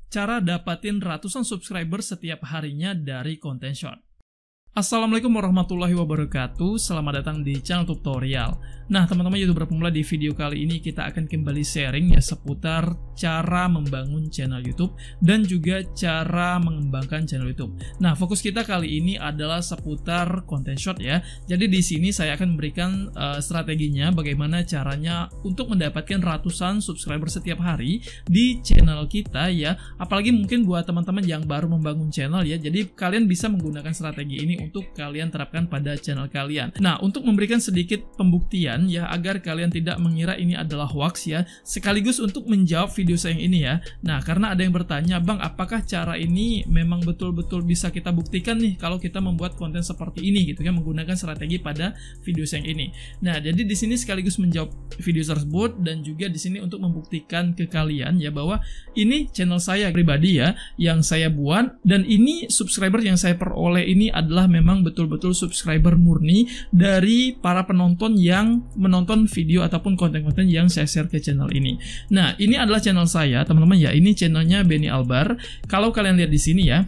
cara dapatin ratusan subscriber setiap harinya dari konten short. Assalamualaikum warahmatullahi wabarakatuh. Selamat datang di channel tutorial. Nah, teman-teman YouTuber pemula, di video kali ini kita akan kembali sharing ya seputar cara membangun channel YouTube dan juga cara mengembangkan channel YouTube. Nah, fokus kita kali ini adalah seputar konten short ya. Jadi di sini saya akan memberikan strateginya bagaimana caranya untuk mendapatkan ratusan subscriber setiap hari di channel kita ya. Apalagi mungkin buat teman-teman yang baru membangun channel ya. Jadi kalian bisa menggunakan strategi ini untuk kalian terapkan pada channel kalian. Nah, untuk memberikan sedikit pembuktian ya agar kalian tidak mengira ini adalah hoax ya, sekaligus untuk menjawab video saya yang ini ya. Nah, karena ada yang bertanya, "Bang, apakah cara ini memang betul-betul bisa kita buktikan nih kalau kita membuat konten seperti ini gitu ya, menggunakan strategi pada video saya yang ini?" Nah, jadi di sini sekaligus menjawab video tersebut dan juga di sini untuk membuktikan ke kalian ya bahwa ini channel saya pribadi ya yang saya buat, dan ini subscriber yang saya peroleh ini adalah memang betul-betul subscriber murni dari para penonton yang menonton video ataupun konten-konten yang saya share ke channel ini. Nah, ini adalah channel saya, teman-teman ya. Ini channelnya Benny Albar. Kalau kalian lihat di sini ya,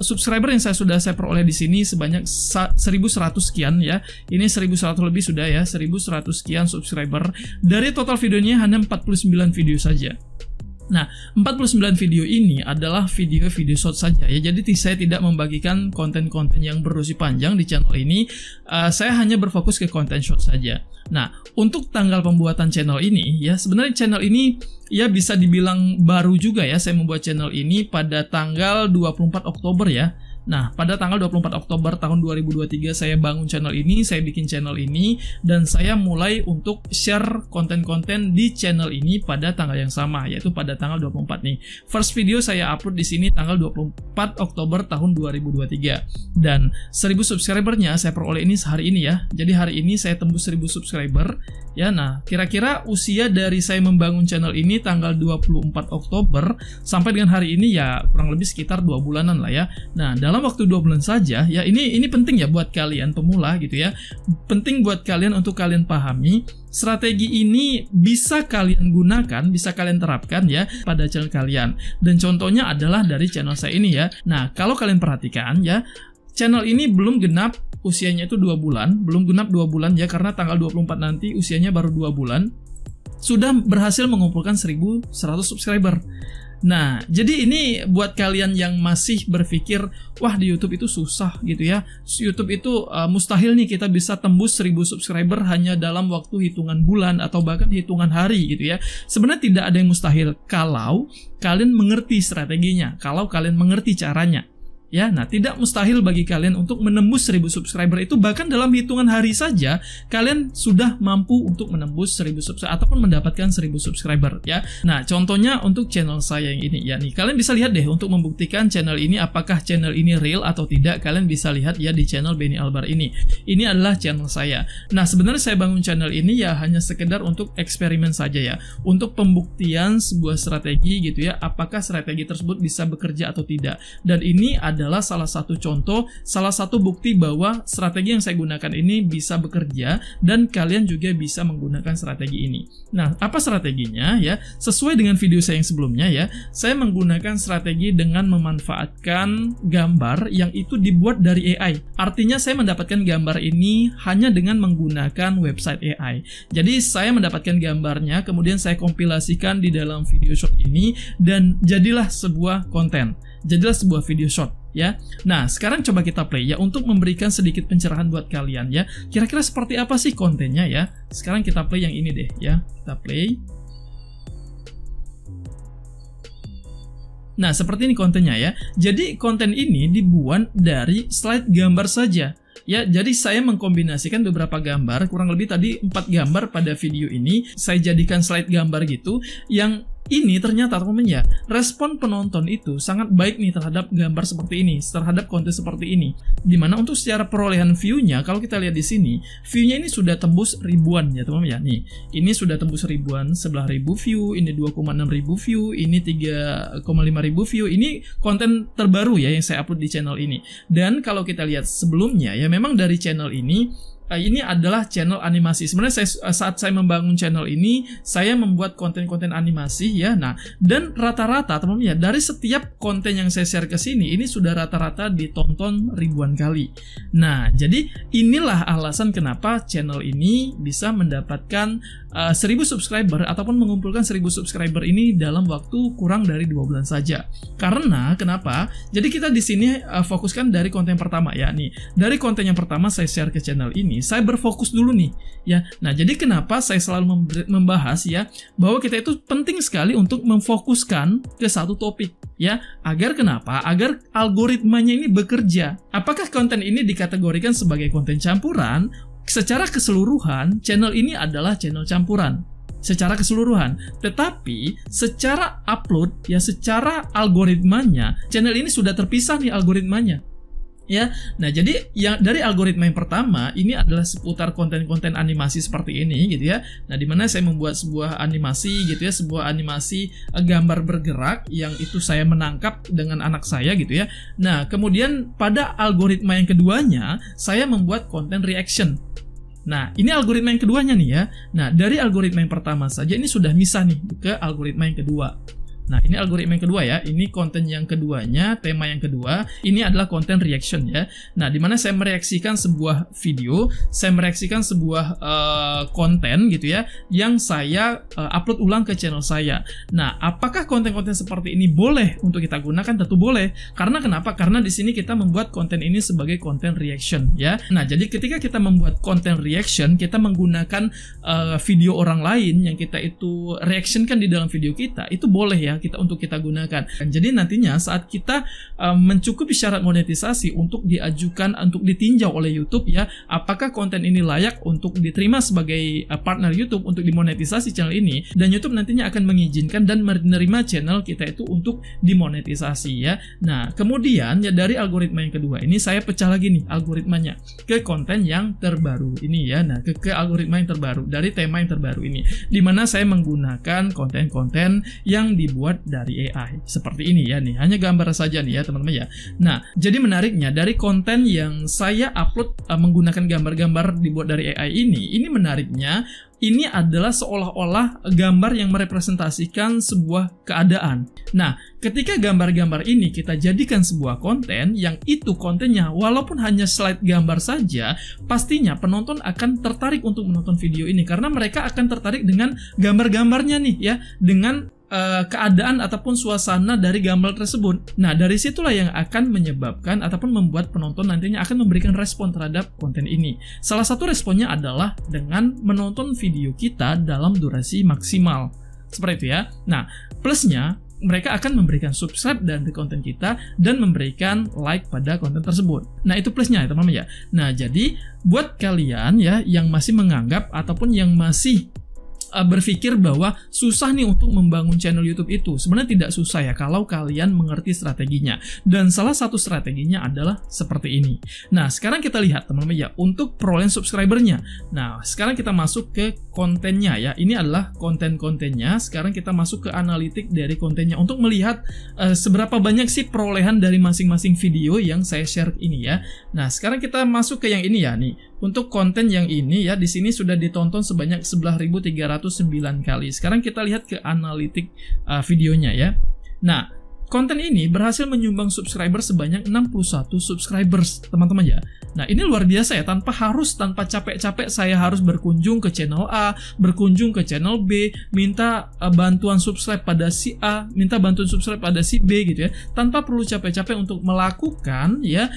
subscriber yang saya peroleh di sini sebanyak 1100 sekian ya. Ini 1100 lebih sudah ya, 1100 sekian subscriber. Dari total videonya hanya 49 video saja. Nah, 49 video ini adalah video-video short saja ya. Jadi saya tidak membagikan konten-konten yang berusi panjang di channel ini. Saya hanya berfokus ke konten short saja. Nah, untuk tanggal pembuatan channel ini ya, sebenarnya channel ini ya bisa dibilang baru juga ya. Saya membuat channel ini pada tanggal 24 Oktober ya. Nah, pada tanggal 24 Oktober tahun 2023 saya bangun channel ini, saya bikin channel ini, dan saya mulai untuk share konten-konten di channel ini pada tanggal yang sama, yaitu pada tanggal 24 nih. First video saya upload di sini tanggal 24 Oktober tahun 2023. Dan 1000 subscribernya saya peroleh ini sehari ini ya. Jadi hari ini saya tembus 1000 subscriber ya. Nah, kira-kira usia dari saya membangun channel ini tanggal 24 Oktober sampai dengan hari ini ya kurang lebih sekitar 2 bulanan lah ya. Nah, dalam waktu 2 bulan saja ya, ini penting ya buat kalian pemula gitu ya. Penting buat kalian untuk kalian pahami strategi ini bisa kalian gunakan, bisa kalian terapkan ya pada channel kalian. Dan contohnya adalah dari channel saya ini ya. Nah, kalau kalian perhatikan ya, channel ini belum genap usianya itu 2 bulan, belum genap 2 bulan ya, karena tanggal 24 nanti usianya baru 2 bulan. Sudah berhasil mengumpulkan 1100 subscriber. Nah, jadi ini buat kalian yang masih berpikir, wah di YouTube itu susah gitu ya. YouTube itu mustahil nih kita bisa tembus 1000 subscriber hanya dalam waktu hitungan bulan atau bahkan hitungan hari gitu ya. Sebenarnya tidak ada yang mustahil kalau kalian mengerti strateginya, kalau kalian mengerti caranya. Ya, nah tidak mustahil bagi kalian untuk menembus 1000 subscriber itu, bahkan dalam hitungan hari saja kalian sudah mampu untuk menembus 1000 subscriber ataupun mendapatkan 1000 subscriber ya. Nah, contohnya untuk channel saya yang ini ya nih, kalian bisa lihat deh untuk membuktikan channel ini apakah channel ini real atau tidak. Kalian bisa lihat ya di channel Benny Albar ini. Ini adalah channel saya. Nah, sebenarnya saya bangun channel ini ya hanya sekedar untuk eksperimen saja ya, untuk pembuktian sebuah strategi gitu ya, apakah strategi tersebut bisa bekerja atau tidak. Dan ini adalah salah satu contoh, salah satu bukti bahwa strategi yang saya gunakan ini bisa bekerja dan kalian juga bisa menggunakan strategi ini. Nah, apa strateginya ya? Sesuai dengan video saya yang sebelumnya ya, saya menggunakan strategi dengan memanfaatkan gambar yang itu dibuat dari AI. Artinya saya mendapatkan gambar ini hanya dengan menggunakan website AI. Jadi saya mendapatkan gambarnya, kemudian saya kompilasikan di dalam video short ini dan jadilah sebuah konten. Jadilah sebuah video short ya. Nah, sekarang coba kita play ya untuk memberikan sedikit pencerahan buat kalian ya. Kira-kira seperti apa sih kontennya ya? Sekarang kita play yang ini deh ya. Kita play. Nah, seperti ini kontennya ya. Jadi konten ini dibuat dari slide gambar saja. Ya, jadi saya mengkombinasikan beberapa gambar, kurang lebih tadi 4 gambar pada video ini, saya jadikan slide gambar gitu, yang ini ternyata teman-teman ya, respon penonton itu sangat baik nih terhadap gambar seperti ini, terhadap konten seperti ini. Dimana untuk secara perolehan view-nya, kalau kita lihat di sini, view-nya ini sudah tembus ribuan ya teman-teman ya. Nih, ini sudah tembus ribuan, 11.000 view, ini 2,6 view, ini 3,5 view. Ini konten terbaru ya yang saya upload di channel ini. Dan kalau kita lihat sebelumnya ya, memang dari channel ini ini adalah channel animasi. Sebenarnya saat saya membangun channel ini, saya membuat konten-konten animasi ya. Nah, dan rata-rata teman-teman ya, dari setiap konten yang saya share ke sini, ini sudah rata-rata ditonton ribuan kali. Nah, jadi inilah alasan kenapa channel ini bisa mendapatkan 1000 subscriber ataupun mengumpulkan 1000 subscriber ini dalam waktu kurang dari 2 bulan saja. Karena kenapa? Jadi kita di sini fokuskan dari konten pertama ya nih. Dari konten yang pertama saya share ke channel ini, saya berfokus dulu nih ya. Nah, jadi kenapa saya selalu membahas ya bahwa kita itu penting sekali untuk memfokuskan ke satu topik ya, agar kenapa? Agar algoritmanya ini bekerja. Apakah konten ini dikategorikan sebagai konten campuran? Secara keseluruhan, channel ini adalah channel campuran secara keseluruhan. Tetapi secara upload ya, secara algoritmanya, channel ini sudah terpisah nih algoritmanya. Ya, nah jadi yang dari algoritma yang pertama ini adalah seputar konten-konten animasi seperti ini gitu ya. Nah, dimana saya membuat sebuah animasi gitu ya, sebuah animasi gambar bergerak yang itu saya menangkap dengan anak saya gitu ya. Nah, kemudian pada algoritma yang keduanya saya membuat konten reaction. Nah, ini algoritma yang keduanya nih ya. Nah, dari algoritma yang pertama saja ini sudah misah nih ke algoritma yang kedua. Nah, ini algoritma yang kedua ya, ini konten yang keduanya, tema yang kedua, ini adalah konten reaction ya. Nah, dimana saya mereaksikan sebuah video, saya mereaksikan sebuah konten gitu ya, yang saya upload ulang ke channel saya. Nah, apakah konten-konten seperti ini boleh untuk kita gunakan? Tentu boleh. Karena kenapa? Karena di sini kita membuat konten ini sebagai konten reaction ya. Nah, jadi ketika kita membuat konten reaction, kita menggunakan video orang lain yang kita itu reactionkan di dalam video kita, itu boleh ya kita gunakan. Jadi nantinya saat kita mencukupi syarat monetisasi untuk diajukan, untuk ditinjau oleh YouTube ya, apakah konten ini layak untuk diterima sebagai partner YouTube untuk dimonetisasi channel ini, dan YouTube nantinya akan mengizinkan dan menerima channel kita itu untuk dimonetisasi ya. Nah, kemudian ya dari algoritma yang kedua ini saya pecah lagi nih algoritmanya ke konten yang terbaru ini ya. Nah, ke algoritma yang terbaru dari tema yang terbaru ini, dimana saya menggunakan konten-konten yang dibuat dari AI seperti ini ya nih, hanya gambar saja nih ya teman-teman ya. Nah, jadi menariknya dari konten yang saya upload menggunakan gambar-gambar dibuat dari AI ini menariknya ini adalah seolah-olah gambar yang merepresentasikan sebuah keadaan. Nah, ketika gambar-gambar ini kita jadikan sebuah konten yang itu kontennya walaupun hanya slide gambar saja, pastinya penonton akan tertarik untuk menonton video ini karena mereka akan tertarik dengan gambar-gambarnya nih ya, dengan keadaan ataupun suasana dari gambar tersebut. Nah, dari situlah yang akan menyebabkan ataupun membuat penonton nantinya akan memberikan respon terhadap konten ini. Salah satu responnya adalah dengan menonton video kita dalam durasi maksimal. Seperti itu ya. Nah, plusnya mereka akan memberikan subscribe dari konten kita dan memberikan like pada konten tersebut. Nah, itu plusnya ya teman-teman ya. Nah, jadi buat kalian ya yang masih menganggap ataupun yang masih berpikir bahwa susah nih untuk membangun channel YouTube itu, sebenarnya tidak susah ya kalau kalian mengerti strateginya, dan salah satu strateginya adalah seperti ini. Nah, sekarang kita lihat teman-teman ya untuk perolehan subscribernya. Nah, sekarang kita masuk ke kontennya ya, ini adalah konten-kontennya. Sekarang kita masuk ke analitik dari kontennya untuk melihat seberapa banyak sih perolehan dari masing-masing video yang saya share ini ya. Nah, sekarang kita masuk ke yang ini ya nih. Untuk konten yang ini ya, di sini sudah ditonton sebanyak 11.309 kali. Sekarang kita lihat ke analitik videonya ya. Nah, konten ini berhasil menyumbang subscriber sebanyak 61 subscribers, teman-teman ya. Nah, ini luar biasa ya, tanpa capek-capek saya harus berkunjung ke channel A, berkunjung ke channel B, minta bantuan subscribe pada si A, minta bantuan subscribe pada si B gitu ya, tanpa perlu capek-capek untuk melakukan ya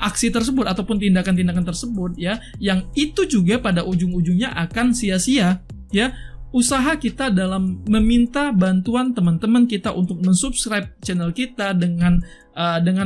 aksi tersebut ataupun tindakan-tindakan tersebut ya, yang itu juga pada ujung-ujungnya akan sia-sia ya. Usaha kita dalam meminta bantuan teman-teman kita untuk mensubscribe channel kita dengan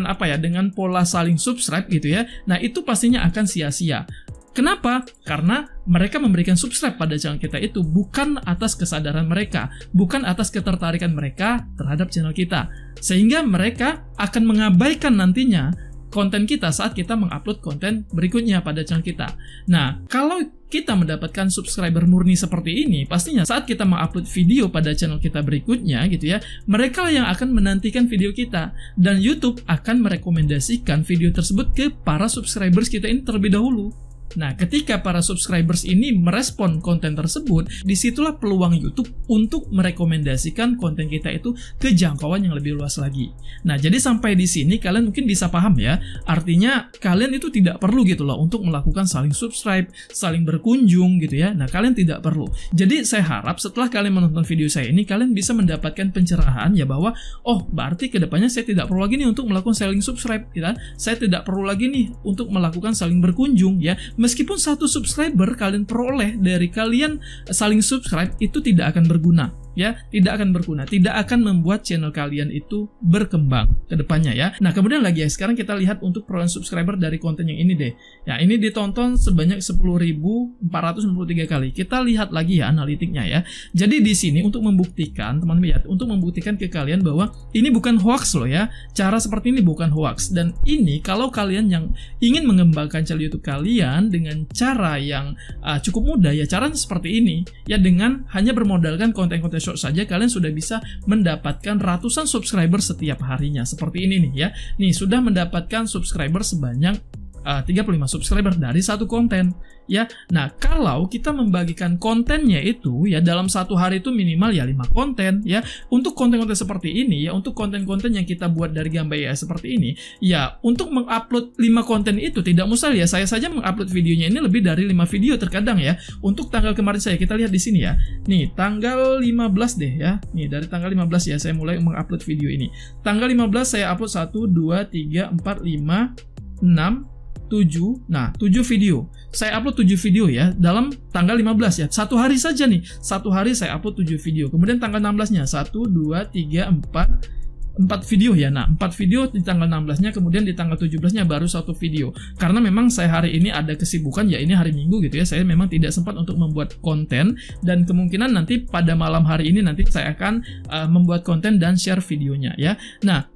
apa ya, dengan pola saling subscribe gitu ya. Nah, itu pastinya akan sia-sia. Kenapa? Karena mereka memberikan subscribe pada channel kita itu bukan atas kesadaran mereka, bukan atas ketertarikan mereka terhadap channel kita, sehingga mereka akan mengabaikan nantinya konten kita saat kita mengupload konten berikutnya pada channel kita. Nah, kalau kita mendapatkan subscriber murni seperti ini, pastinya saat kita mengupload video pada channel kita berikutnya gitu ya, mereka yang akan menantikan video kita, dan YouTube akan merekomendasikan video tersebut ke para subscribers kita ini terlebih dahulu. Nah, ketika para subscribers ini merespon konten tersebut, disitulah peluang YouTube untuk merekomendasikan konten kita itu ke jangkauan yang lebih luas lagi. Nah, jadi sampai di sini kalian mungkin bisa paham ya, artinya kalian itu tidak perlu gitu loh untuk melakukan saling subscribe, saling berkunjung gitu ya. Nah, kalian tidak perlu. Jadi saya harap setelah kalian menonton video saya ini, kalian bisa mendapatkan pencerahan ya bahwa, oh berarti kedepannya saya tidak perlu lagi nih untuk melakukan saling subscribe, gitu. Saya tidak perlu lagi nih untuk melakukan saling berkunjung ya. Meskipun satu subscriber kalian peroleh dari kalian saling subscribe, itu tidak akan berguna ya, tidak akan berguna, tidak akan membuat channel kalian itu berkembang ke depannya ya. Nah, kemudian lagi ya, sekarang kita lihat untuk perolehan subscriber dari konten yang ini deh. Ya, ini ditonton sebanyak 10.493 kali. Kita lihat lagi ya analitiknya ya. Jadi di sini untuk membuktikan, teman-teman ya, untuk membuktikan ke kalian bahwa ini bukan hoax loh ya. Cara seperti ini bukan hoax, dan ini kalau kalian yang ingin mengembangkan channel YouTube kalian dengan cara yang cukup mudah ya, caranya seperti ini ya, dengan hanya bermodalkan konten-konten short saja kalian sudah bisa mendapatkan ratusan subscriber setiap harinya. Seperti ini nih ya. Nih sudah mendapatkan subscriber sebanyak 35 subscriber dari satu konten ya. Nah, kalau kita membagikan kontennya itu ya dalam satu hari itu minimal ya 5 konten ya. Untuk konten-konten seperti ini ya, untuk konten-konten yang kita buat dari gambar AI seperti ini ya, untuk mengupload 5 konten itu tidak mustahil ya. Saya saja mengupload videonya ini lebih dari 5 video terkadang ya. Untuk tanggal kemarin kita lihat di sini ya. Nih, tanggal 15 deh ya. Nih, dari tanggal 15 ya saya mulai mengupload video ini. Tanggal 15 saya upload 1 2 3 4 5 6 7, nah 7 video. Saya upload 7 video ya dalam tanggal 15 ya. Satu hari saja nih. Satu hari saya upload 7 video. Kemudian tanggal 16-nya 1 2 3 4 video ya. Nah, 4 video di tanggal 16-nya, kemudian di tanggal 17-nya baru 1 video. Karena memang saya hari ini ada kesibukan ya, ini hari Minggu gitu ya. Saya memang tidak sempat untuk membuat konten, dan kemungkinan nanti pada malam hari ini nanti saya akan membuat konten dan share videonya ya. Nah,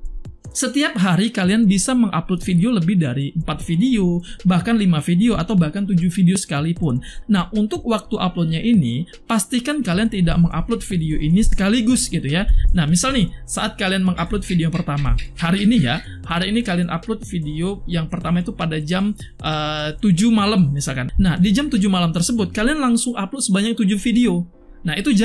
setiap hari kalian bisa mengupload video lebih dari 4 video, bahkan 5 video, atau bahkan 7 video sekalipun. Nah, untuk waktu uploadnya ini, pastikan kalian tidak mengupload video ini sekaligus gitu ya. Nah, misal nih, saat kalian mengupload video yang pertama, hari ini ya, hari ini kalian upload video yang pertama itu pada jam 7 malam misalkan. Nah, di jam 7 malam tersebut, kalian langsung upload sebanyak 7 video. Nah, itu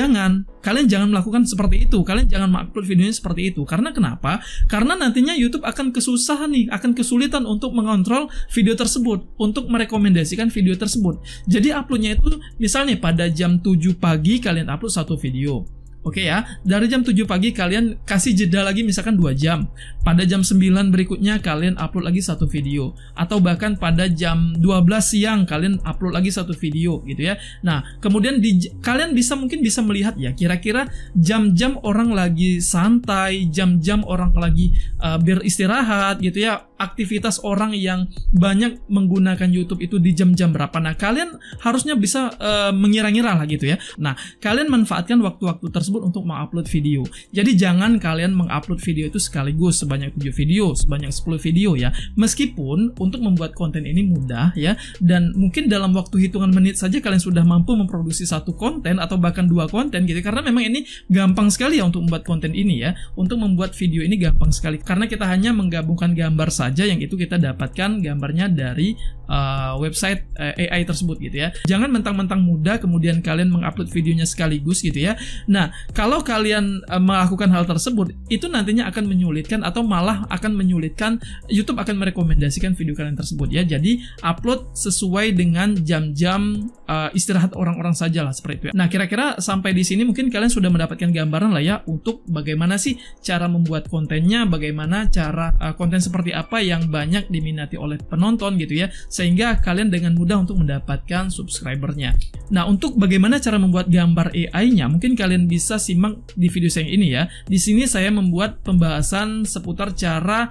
kalian jangan melakukan seperti itu. Kalian jangan mengupload videonya seperti itu. Karena kenapa? Karena nantinya YouTube akan kesusahan nih, akan kesulitan untuk mengontrol video tersebut, untuk merekomendasikan video tersebut. Jadi uploadnya itu misalnya pada jam 7 pagi kalian upload 1 video. Oke ya, dari jam 7 pagi kalian kasih jeda lagi misalkan 2 jam. Pada jam 9 berikutnya kalian upload lagi 1 video. Atau bahkan pada jam 12 siang kalian upload lagi 1 video gitu ya. Nah, kemudian kalian mungkin bisa melihat ya, kira-kira jam-jam orang lagi santai, jam-jam orang lagi beristirahat gitu ya. Aktivitas orang yang banyak menggunakan YouTube itu di jam-jam berapa. Nah, kalian harusnya bisa mengira-ngira lah gitu ya. Nah, kalian manfaatkan waktu-waktu tersebut untuk mengupload video. Jadi jangan kalian mengupload video itu sekaligus sebanyak 7 video, sebanyak 10 video ya. Meskipun untuk membuat konten ini mudah ya, dan mungkin dalam waktu hitungan menit saja kalian sudah mampu memproduksi 1 konten atau bahkan 2 konten gitu. Karena memang ini gampang sekali ya untuk membuat konten ini ya. Untuk membuat video ini gampang sekali. Karena kita hanya menggabungkan gambar saja, yang itu kita dapatkan gambarnya dari website AI tersebut gitu ya. Jangan mentang-mentang mudah kemudian kalian mengupload videonya sekaligus gitu ya. Nah, kalau kalian melakukan hal tersebut, itu nantinya akan menyulitkan atau malah akan menyulitkan YouTube akan merekomendasikan video kalian tersebut ya. Jadi upload sesuai dengan jam-jam istirahat orang-orang saja lah, seperti itu ya. Nah, kira-kira sampai di sini mungkin kalian sudah mendapatkan gambaran lah ya untuk bagaimana sih cara membuat kontennya, bagaimana cara konten seperti apa yang banyak diminati oleh penonton gitu ya, sehingga kalian dengan mudah untuk mendapatkan subscribernya. Nah, untuk bagaimana cara membuat gambar AI-nya, mungkin kalian bisa simak di video saya ini ya. Di sini saya membuat pembahasan seputar cara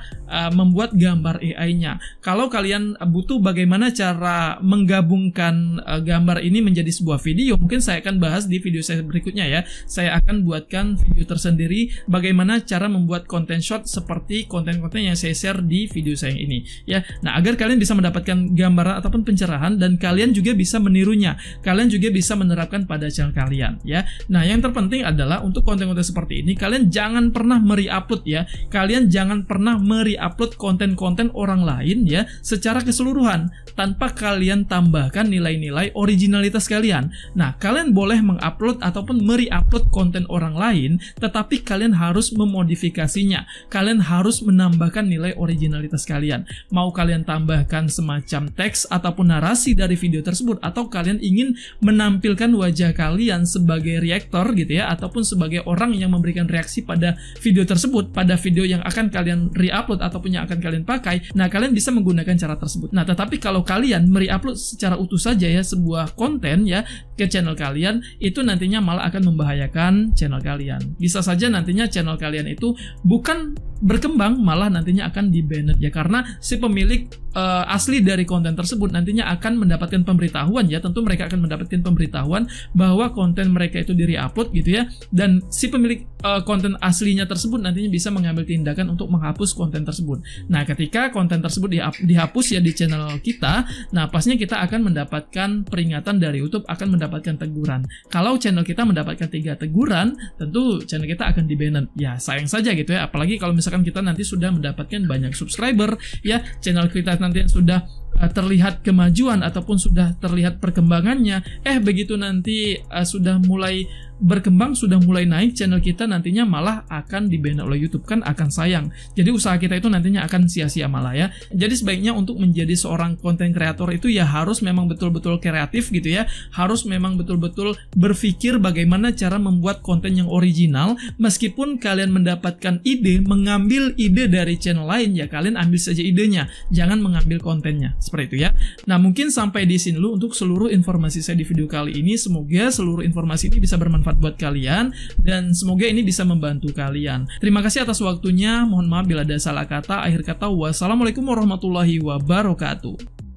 membuat gambar AI-nya. Kalau kalian butuh bagaimana cara menggabungkan gambar ini menjadi sebuah video, mungkin saya akan bahas di video saya berikutnya ya. Saya akan buatkan video tersendiri bagaimana cara membuat konten short seperti konten-konten yang saya share di video saya ini ya. Nah, agar kalian bisa mendapatkan gambaran ataupun pencerahan, dan kalian juga bisa menirunya. Kalian juga bisa menerapkan pada channel kalian ya. Nah, yang terpenting adalah untuk konten-konten seperti ini kalian jangan pernah me-re-upload ya. Kalian jangan pernah me-re-upload konten-konten orang lain ya secara keseluruhan tanpa kalian tambahkan nilai-nilai originalitas kalian. Nah, kalian boleh mengupload ataupun me-re-upload konten orang lain, tetapi kalian harus memodifikasinya. Kalian harus menambahkan nilai originalitas kalian. Mau kalian tambahkan semacam teks ataupun narasi dari video tersebut, atau kalian ingin menampilkan wajah kalian sebagai reaktor gitu ya, ataupun sebagai orang yang memberikan reaksi pada video tersebut, pada video yang akan kalian re-upload ataupun yang akan kalian pakai. Nah, kalian bisa menggunakan cara tersebut. Nah, tetapi kalau kalian me-re-upload secara utuh saja ya sebuah konten ya ke channel kalian, itu nantinya malah akan membahayakan channel kalian. Bisa saja nantinya channel kalian itu bukan berkembang, malah nantinya akan di-banned ya, karena si pemilik asli dari konten tersebut nantinya akan mendapatkan pemberitahuan ya. Tentu mereka akan mendapatkan pemberitahuan bahwa konten mereka itu di-re-upload gitu ya, dan si pemilik konten aslinya tersebut nantinya bisa mengambil tindakan untuk menghapus konten tersebut. Nah, ketika konten tersebut dihapus ya di channel kita, nah pastinya kita akan mendapatkan peringatan dari YouTube, akan mendapatkan teguran. Kalau channel kita mendapatkan 3 teguran, tentu channel kita akan di-banned. Ya, sayang saja gitu ya, apalagi kalau misalkan kita nanti sudah mendapatkan banyak subscriber ya, channel kita nanti sudah terlihat kemajuan ataupun sudah terlihat perkembangannya, begitu nanti sudah mulai berkembang, sudah mulai naik, channel kita nantinya malah akan di-ban oleh YouTube, kan akan sayang. Jadi usaha kita itu nantinya akan sia-sia malah ya. Jadi sebaiknya untuk menjadi seorang konten kreator itu ya harus memang betul-betul kreatif gitu ya, harus memang betul-betul berpikir bagaimana cara membuat konten yang original. Meskipun kalian mendapatkan ide, mengambil ide dari channel lain ya, kalian ambil saja idenya, jangan mengambil kontennya, seperti itu ya. Nah, mungkin sampai di sini dulu untuk seluruh informasi saya di video kali ini. Semoga seluruh informasi ini bisa bermanfaat buat kalian, dan semoga ini bisa membantu kalian. Terima kasih atas waktunya. Mohon maaf bila ada salah kata. Akhir kata, wassalamualaikum warahmatullahi wabarakatuh.